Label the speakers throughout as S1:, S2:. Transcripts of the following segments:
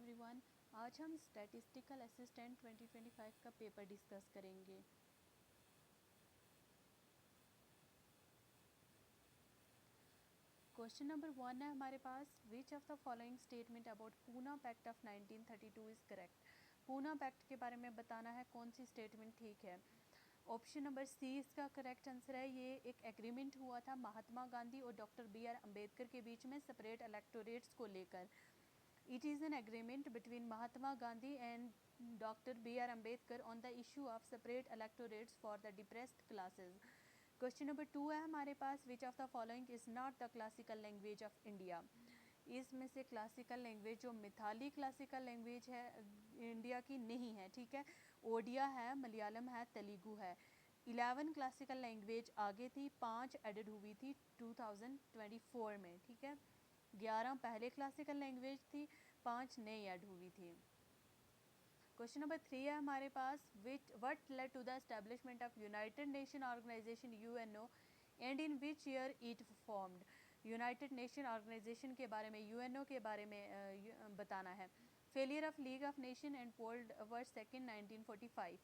S1: Everyone. आज हम statistical assistant 2025 का पेपर डिस्कस करेंगे। क्वेश्चन नंबर 1 है हमारे पास, which of the following statement about Poona pact of 1932 is correct. Poona pact के बारे में बताना है, कौन सी स्टेटमेंट ठीक है। ऑप्शन नंबर सी इसका करेक्ट आंसर है। ये एक एग्रीमेंट हुआ था महात्मा गांधी और डॉक्टर बी आर अम्बेडकर के बीच में सेपरेट इलेक्टोरेट्स को लेकर। It is an agreement between Mahatma Gandhi and Dr. B.R. Ambedkar on the issue of separate electorates for the depressed classes. Question number 2 है हमारे पास, which of the following is not the classical language of India. इसमें से classical language जो Maithili classical language है India की नहीं है, ठीक है। ओडिया है, मलयालम है, तेलुगु है। 11 क्लासिकल लैंग्वेज आगे थी, 5 एडेड हुई थी 2024 में, ठीक है। 11 पहले क्लासिकल लैंग्वेज थी, 5 नई ऐड हुई थी। क्वेश्चन नंबर 3 है हमारे पास, what led to the establishment of United Nation Organisation UNO and in which year it formed. United Nation Organisation के बारे में, यूएनओ के बारे में बताना है। Failure of League of Nation and World War second 1945।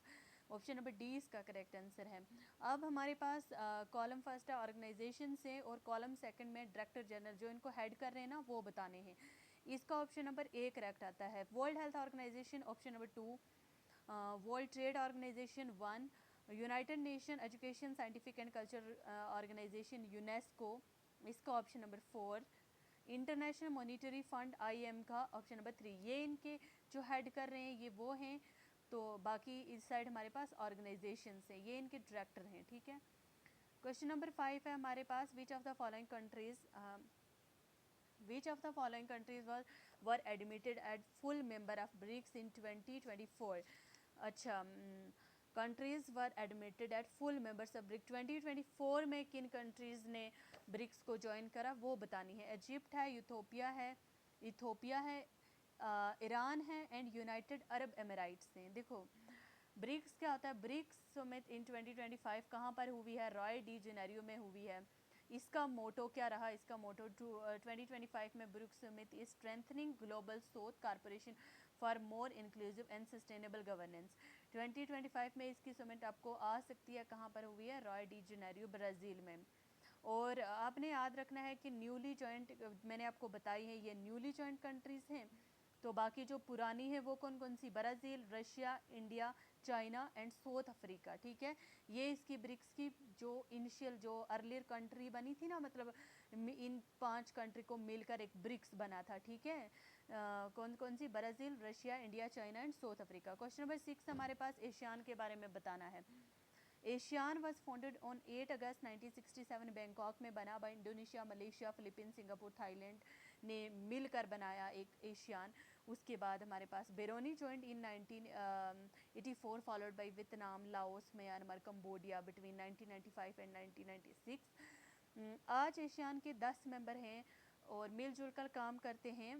S1: Option number D इसका correct answer है। अब हमारे पास कॉलम फर्स्ट है ऑर्गेनाइजेशन से और कॉलम सेकंड में डायरेक्टर जनरल जो इनको हेड कर रहे हैं ना वो बताने हैं। इसका ऑप्शन नंबर ए करेक्ट आता है। World Health Organisation option number 2, World Trade Organisation 1, United Nation Education Scientific and Culture Organisation UNESCO, इसका option number 4, International Monetary Fund IM का ऑप्शन नंबर 3। ये इनके जो हेड कर रहे हैं ये वो हैं, तो बाकी इस साइड हमारे पास ऑर्गेनाइजेशन से ये इनके डायरेक्टर हैं, ठीक है। क्वेश्चन नंबर 5 है हमारे पास, which of the following countries were admitted at full member of BRICS in 2024। अच्छा, countries were admitted at full members of BRICS 2024 में किन कंट्रीज़ ने ब्रिक्स को ज्वाइन करा वो बतानी है। इजिप्ट है, इथोपिया है, ईरान है एंड यूनाइटेड अरब एमिराइट्स हैं। देखो ब्रिक्स क्या होता है, ब्रिक्स समिट इन 2025 कहाँ पर हुई है, रॉय डी जेनेरियो में हुई है। इसका मोटो क्या रहा, इसका मोटो 2025 में BRICS summit is strengthening global south corporation for more inclusive and sustainable governance. 2025 में इसकी समिट आपको आ सकती है, कहाँ पर हुई है, रॉय डी जेनेरियो ब्राज़ील में। और आपने याद रखना है कि न्यूली जॉइंट मैंने आपको बताई है, ये न्यूली जॉइंट कंट्रीज़ हैं। तो बाकी जो पुरानी है वो कौन कौन सी, Brazil, Russia, India, China and South Africa, ठीक है। ये इसकी ब्रिक्स की जो इनिशियल जो अर्लियर कंट्री बनी थी ना, मतलब इन 5 कंट्री को मिलकर एक ब्रिक्स बना था, ठीक है। कौन कौन सी, Brazil, Russia, India, China and South Africa. Question number 6 हमारे पास एशियान के बारे में बताना है। ASEAN was founded on 8 August 1967 Bangkok में बना। By Indonesia, Malaysia, Philippine, Singapore, Thailand ने मिलकर बनाया एक एशियान। उसके बाद हमारे पास Brunei joined in 1984 followed by Vietnam, Laos, Myanmar, Cambodia between 1995 and 1996। आज एशियान के 10 मेंबर हैं और मिलजुल कर काम करते हैं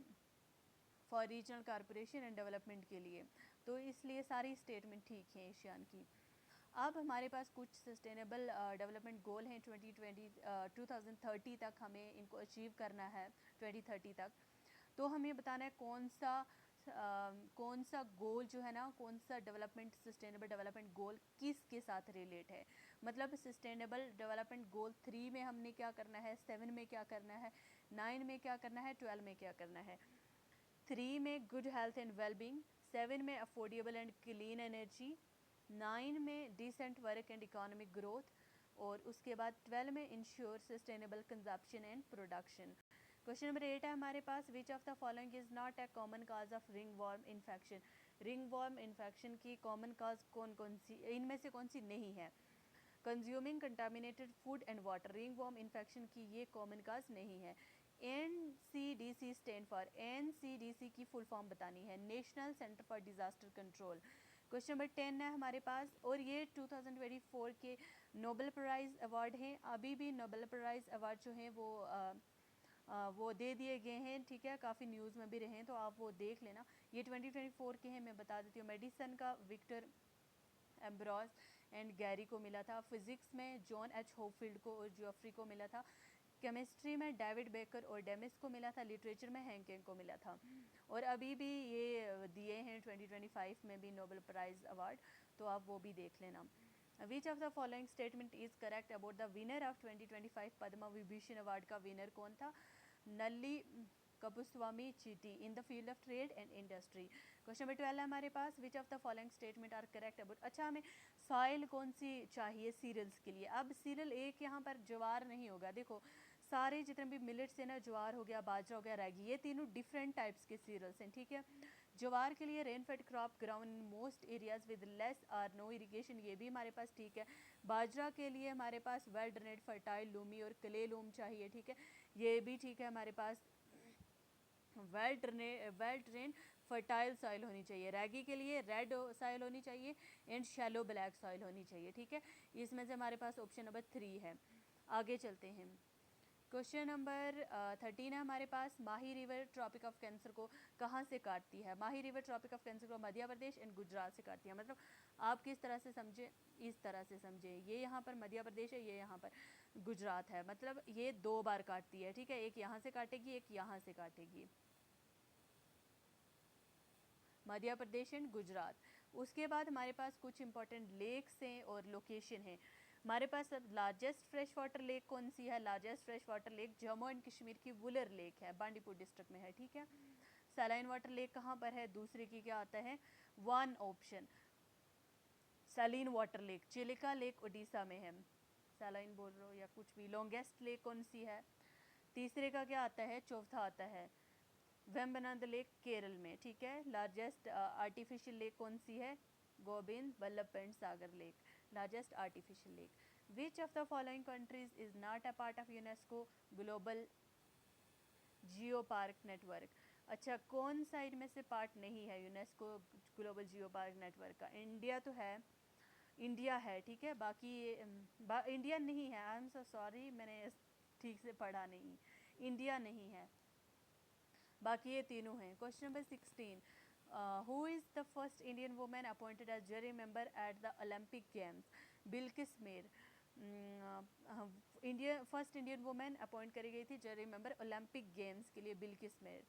S1: for regional corporation and development के लिए। तो इसलिए सारी स्टेटमेंट ठीक है एशियान की। अब हमारे पास कुछ सस्टेनेबल डेवलपमेंट गोल हैं 2030 तक हमें इनको अचीव करना है 2030 तक। तो हमें बताना है कौन सा गोल जो है ना, कौन सा डेवलपमेंट सस्टेनेबल डेवलपमेंट गोल किसके साथ रिलेट है। मतलब सस्टेनेबल डेवलपमेंट गोल 3 में हमने क्या करना है, 7 में क्या करना है, 9 में क्या करना है, 12 में क्या करना है। 3 में गुड हेल्थ एंड वेलबींग, 7 में अफोर्डेबल एंड क्लीन एनर्जी, 9 में decent work and economic growth, और उसके बाद 12 में ensure sustainable consumption and production. Question number 8 है हमारे पास, which of the following is not a common cause of ringworm infection. Ringworm infection की common cause कौन कौन सी, इनमें से कौन सी नहीं है। Consuming contaminated food and water, ringworm infection की ये कॉमन काज नहीं है। NCDC स्टैंड फॉर, NCDC की फुल फॉर्म बतानी है, national centre for disaster control. Question number 10 है हमारे पास, और ये 2024 के नोबेल प्राइज़ अवार्ड हैं। अभी भी नोबेल प्राइज़ अवार्ड जो हैं वो दे दिए गए हैं, ठीक है। काफ़ी न्यूज़ में भी रहे हैं तो आप वो देख लेना। ये 2024 के हैं, मैं बता देती हूँ। मेडिसन का विक्टर एम्ब्रॉस एंड गैरी को मिला था। फिज़िक्स में जॉन एच होपफील्ड को और जोफ्री को मिला था। केमिस्ट्री में डेविड बेकर और डेमिस को मिला था, लिटरेचर में हैंकिंग को मिला था। और अभी भी ये दिए हैं 2025 में भी नोबेल प्राइज़ अवार्ड, तो आप वो भी देख लेना। Which of the following statement is correct about the winner of 2025 Padma Vibhushan award का विनर कौन था? Nalli Kuppuswami Chetti in the field of trade and industry. Question number 12 है हमारे पास, which of the following statement are correct about, अच्छा हमें सॉइल कौन सी चाहिए सीरियल्स के लिए। अब सीरियल एक यहाँ पर ज्वार नहीं होगा, देखो सारे जितने भी मिलेट्स हैं ना, ज्वार हो गया, बाजरा हो गया, रागी, ये तीनों डिफरेंट टाइप्स के सीरियल्स हैं, ठीक है। ज्वार के लिए rain fade crop ground in most areas with less और नो इरिगेशन, ये भी हमारे पास ठीक है। बाजरा के लिए हमारे पास वेल ड्रेनेड फर्टाइल लूमी और क्ले लूम चाहिए, ठीक है, ये भी ठीक है। हमारे पास वेल ड्रेन फर्टाइल सॉइल होनी चाहिए। रैगी के लिए रेड सॉइल होनी चाहिए एंड शैलो ब्लैक सॉइल होनी चाहिए, ठीक है। इसमें से हमारे पास ऑप्शन नंबर 3 है। आगे चलते हैं, क्वेश्चन नंबर 13 है हमारे पास, माही रिवर ट्रॉपिक ऑफ कैंसर को कहाँ से काटती है? माही रिवर ट्रॉपिक ऑफ कैंसर को मध्य प्रदेश एंड गुजरात से काटती है। मतलब आप किस तरह से समझे, इस तरह से समझे, ये यहाँ पर मध्य प्रदेश है, ये यहाँ पर गुजरात है, मतलब ये 2 बार काटती है, ठीक है, एक यहाँ से काटेगी, एक यहाँ से काटेगी, मध्य प्रदेश एंड गुजरात। उसके बाद हमारे पास कुछ इंपॉर्टेंट लेक्स हैं और लोकेशन है। हमारे पास लार्जेस्ट फ्रेश वाटर लेक कौन सी है? Largest fresh water lake Jammu and Kashmir की वुलर लेक है, बांडीपुर डिस्ट्रिक्ट में है, ठीक है। सैलाइन वाटर लेक कहाँ पर है? दूसरे की क्या आता है, 1 option saline water lake, Chilika lake Orissa में है, सैलाइन बोल रहे हो या कुछ भी। लॉन्गेस्ट लेक कौन सी है? तीसरे का क्या आता है, चौथा आता है वेम्बनाड लेक केरल में, ठीक है। लार्जेस्ट आर्टिफिशियल लेक कौन सी है? Govind Ballabh Pant Sagar lake, largest artificial lake. Which of the following countries is not a part of UNESCO global geo park network? अच्छा, कौन सा इनमें से पार्ट नहीं है UNESCO global geo park network का? इंडिया तो है, इंडिया है, ठीक है, बाकी इंडिया नहीं है, आई एम सो सॉरी, मैंने ठीक से पढ़ा नहीं, इंडिया नहीं है, बाकी ये तीनों हैं। Question number 16, who is the first Indian women appointed as jury member at the Olympic games? Bilkis Mir, India first Indian women appoint करी गई थी जरी मेंबर ओलंपिक गेम्स के लिए, बिल्किस मीर,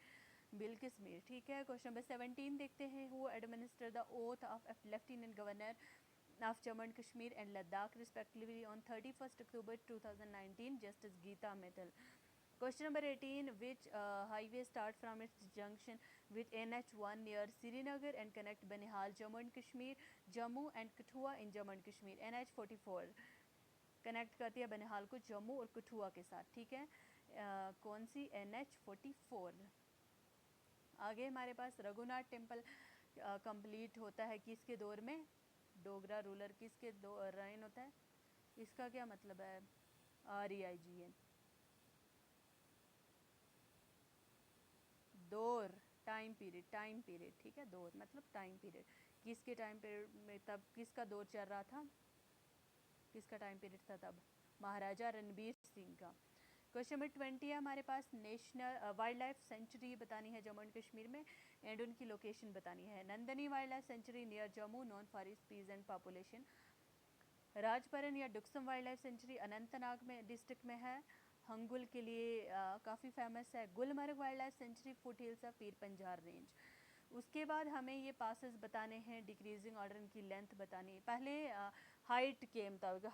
S1: बिल्किस मीर, ठीक है। क्वेश्चन नंबर 17 देखते हैं, who administer the oath of lieutenant governor of Jammu and Kashmir and Ladakh respectively on 31st October 2019? Justice Geeta Mittal. Question number 18, which highway start from its junction with NH1 near Srinagar and connect Banihal, Jammu and Kashmir, Jammu and Kathua in Jammu and Kashmir? NH44 connect करती है बनिहाल को जम्मू और कठुआ के साथ, ठीक है। कौन सी? NH44। आगे हमारे पास रघुनाथ टेम्पल कंप्लीट होता है किसके दौर में? डोगरा रूलर किसके रेन होता है? इसका क्या मतलब है? REIGN, दौर, टाइम पीरियड, टाइम पीरियड, ठीक है, दौर मतलब टाइम पीरियड, किसके टाइम पीरियड में, तब किसका दौर चल रहा था, किसका टाइम पीरियड था तब? महाराजा रणबीर सिंह का। क्वेश्चन नंबर 20 है हमारे पास, नेशनल वाइल्ड लाइफ सेंचुरी बतानी है जम्मू एंड कश्मीर में एंड उनकी लोकेशन बतानी है। Nandini wildlife sanctuary near Jammu known for its peace and population. Rajparian या Daksum wildlife sanctuary Anantnag में डिस्ट्रिक्ट में है, हंगुल के लिए काफ़ी फेमस है। Gulmarg wild life sanctuary foot hills of Pir पंजार range. उसके बाद हमें ये पासेस बताने हैं, डिक्रीजिंग ऑर्डर इनकी लेंथ बतानी है। पहले हाइट के मुताबिक,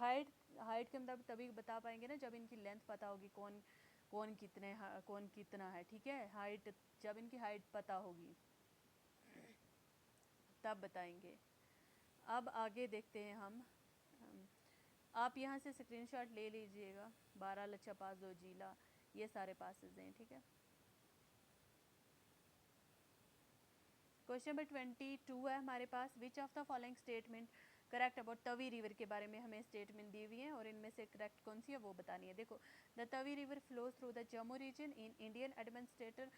S1: हाइट के मुताबिक तभी बता पाएंगे ना जब इनकी लेंथ पता होगी, कौन कौन कितना है, ठीक है। हाइट, जब इनकी हाइट पता होगी तब बताएंगे। अब आगे देखते हैं हम आप यहाँ से स्क्रीनशॉट ले लीजिएगा। 12 लच्छा पास 2 जिला, ये सारे पासेस हैं, ठीक है। क्वेश्चन नंबर 22 है हमारे पास, which of the following statement correct about Tawi river के बारे में हमें स्टेटमेंट दी हुई है और इनमें से करेक्ट कौन सी है वो बतानी है। देखो, the Tawi river flows through the Jammu region in Indian administrator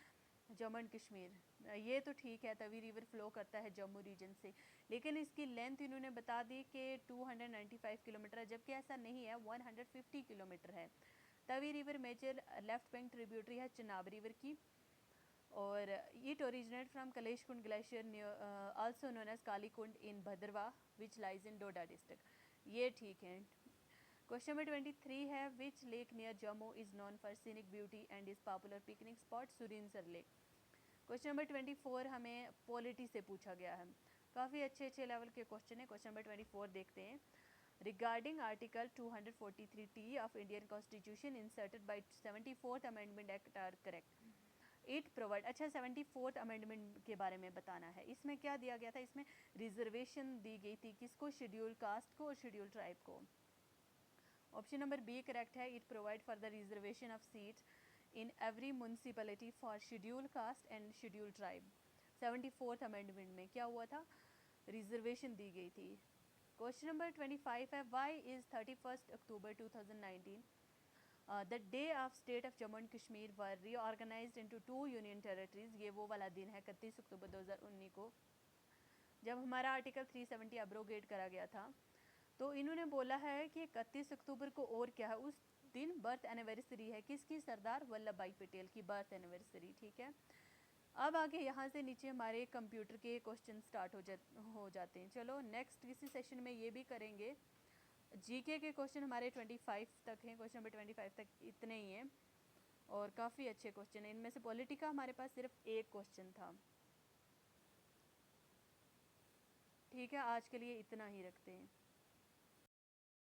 S1: Jammu and Kashmir, ये तो ठीक है, तवी रिवर फ्लो करता है जम्मू रीजन से, लेकिन इसकी लेंथ इन्होंने बता दी कि 295 किलोमीटर है, जबकि ऐसा नहीं है, 150 किलोमीटर है। Tawi river major left bank tributary है चिनाब रिवर की, और it originate from Kailash Kund glacier also known as Kali Kund in Bhaderwah which lies in Doda district, ये ठीक है। क्वेश्चन नंबर 23 है, which lake near Jammu is known for scenic beauty and is popular picnic spot? Surinsar lake. Question number 24 हमें polity से पूछा गया है, काफ़ी अच्छे अच्छे लेवल के क्वेश्चन है। क्वेश्चन नंबर 24 देखते हैं। Regarding article 243T of Indian constitution inserted by 74th amendment act are correct. It provide, अच्छा 74th अमेंडमेंट के बारे में बताना है। इसमें क्या दिया गया था? इसमें रिजर्वेशन दी गई थी, किसको? शेड्यूल कास्ट को और शेड्यूल ट्राइब को। ऑप्शन नंबर बी करेक्ट है। It provide for the reservation of seats in every municipality for schedule caste and schedule tribe. 74th amendment में क्या हुआ था? रिजर्वेशन दी गई थी। क्वेश्चन नंबर 25 है, why is 31 October 2019 the day of state of Jammu and Kashmir were reorganised into 2 union territories? ये वो वाला दिन है 31 अक्टूबर 2019 को जब हमारा आर्टिकल 370 अब्रोगेट करा गया था। तो इन्होंने बोला है कि 31 अक्टूबर को और क्या है, उस दिन बर्थ एनिवर्सरी है किसकी? सरदार वल्लभ भाई पटेल की बर्थ एनिवर्सरी। ठीक है, अब आगे यहाँ से नीचे हमारे कंप्यूटर के क्वेश्चन स्टार्ट हो जाते हैं। चलो नेक्स्ट किसी सेशन में ये भी करेंगे। जीके के क्वेश्चन हमारे 25 तक हैं, क्वेश्चन नंबर 25 तक इतने ही हैं और काफ़ी अच्छे क्वेश्चन हैं। इनमें से पॉलिटी का हमारे पास सिर्फ एक क्वेश्चन था। ठीक है, आज के लिए इतना ही रखते हैं।